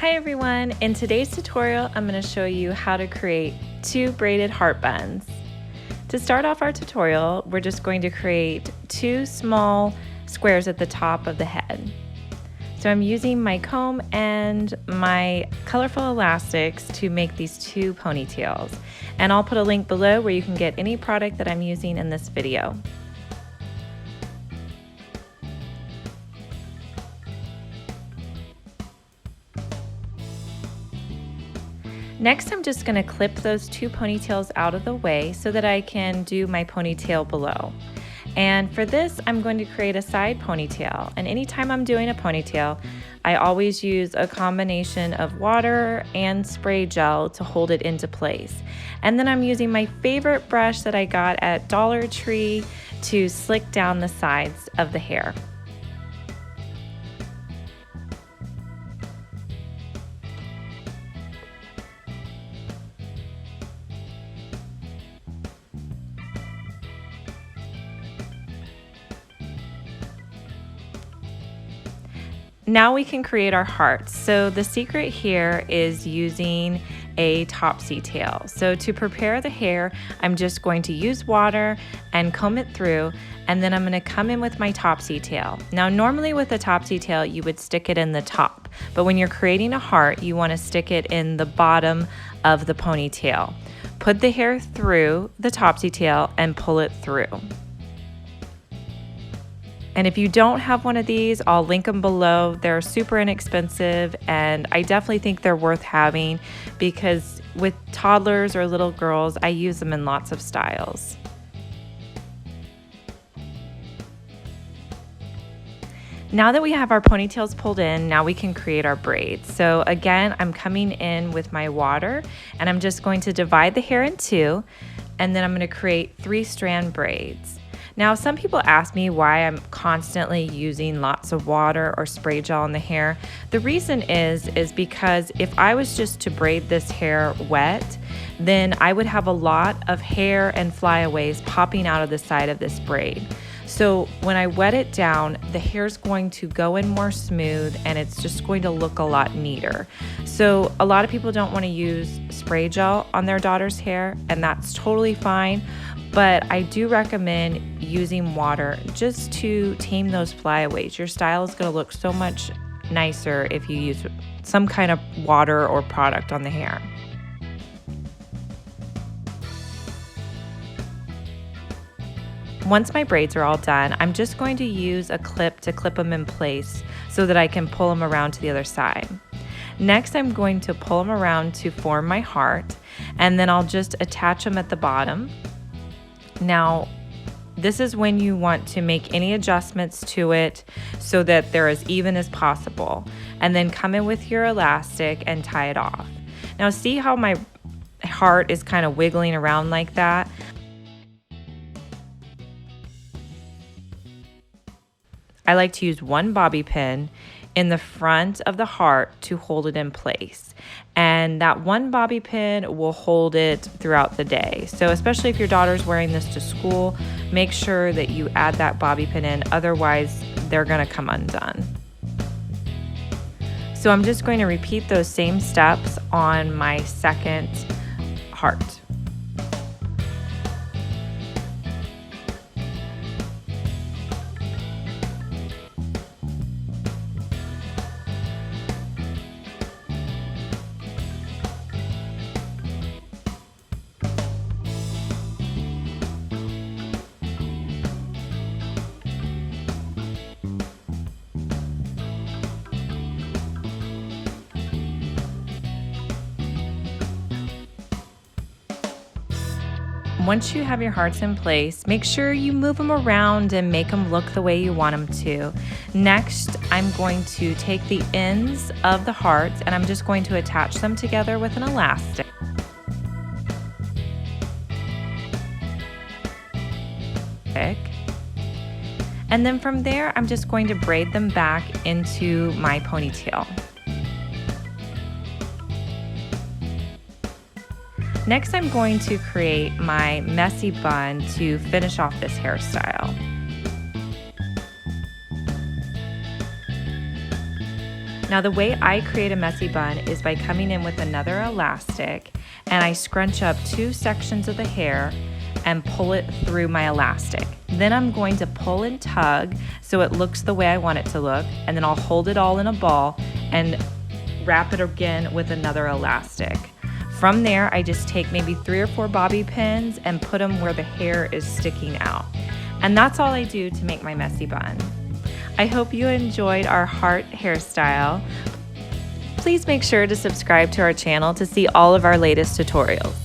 Hi everyone, in today's tutorial I'm going to show you how to create 2 braided heart buns. To start off our tutorial, we're just going to create 2 small squares at the top of the head. So I'm using my comb and my colorful elastics to make these 2 ponytails. And I'll put a link below where you can get any product that I'm using in this video. Next, I'm just going to clip those 2 ponytails out of the way so that I can do my ponytail below. And for this, I'm going to create a side ponytail. And anytime I'm doing a ponytail, I always use a combination of water and spray gel to hold it into place. And then I'm using my favorite brush that I got at Dollar Tree to slick down the sides of the hair. Now we can create our hearts. So the secret here is using a topsy tail. So to prepare the hair, I'm just going to use water and comb it through, and then I'm going to come in with my topsy tail. Now normally with a topsy tail you would stick it in the top, but when you're creating a heart you want to stick it in the bottom of the ponytail. Put the hair through the topsy tail and pull it through. And if you don't have one of these, I'll link them below. They're super inexpensive, and I definitely think they're worth having because with toddlers or little girls, I use them in lots of styles. Now that we have our ponytails pulled in, now we can create our braids. So again, I'm coming in with my water, and I'm just going to divide the hair in 2, and then I'm going to create 3 strand braids. Now, some people ask me why I'm constantly using lots of water or spray gel on the hair. The reason is because if I was just to braid this hair wet, then I would have a lot of hair and flyaways popping out of the side of this braid. So when I wet it down, the hair's going to go in more smooth and it's just going to look a lot neater. So a lot of people don't want to use spray gel on their daughter's hair, and that's totally fine. But I do recommend using water just to tame those flyaways. Your style is going to look so much nicer if you use some kind of water or product on the hair. Once my braids are all done, I'm just going to use a clip to clip them in place so that I can pull them around to the other side. Next, I'm going to pull them around to form my heart, and then I'll just attach them at the bottom. Now, this is when you want to make any adjustments to it so that they're as even as possible. And then come in with your elastic and tie it off. Now, see how my heart is kind of wiggling around like that? I like to use one bobby pin in the front of the heart to hold it in place. And that one bobby pin will hold it throughout the day. So especially if your daughter's wearing this to school, make sure that you add that bobby pin in, otherwise they're gonna come undone. So I'm just going to repeat those same steps on my second heart. Once you have your hearts in place, make sure you move them around and make them look the way you want them to. Next, I'm going to take the ends of the hearts and I'm just going to attach them together with an elastic. And then from there, I'm just going to braid them back into my ponytail. Next, I'm going to create my messy bun to finish off this hairstyle. Now the way I create a messy bun is by coming in with another elastic, and I scrunch up 2 sections of the hair and pull it through my elastic. Then I'm going to pull and tug so it looks the way I want it to look, and then I'll hold it all in a ball and wrap it again with another elastic. From there, I just take maybe 3 or 4 bobby pins and put them where the hair is sticking out. And that's all I do to make my messy bun. I hope you enjoyed our heart hairstyle. Please make sure to subscribe to our channel to see all of our latest tutorials.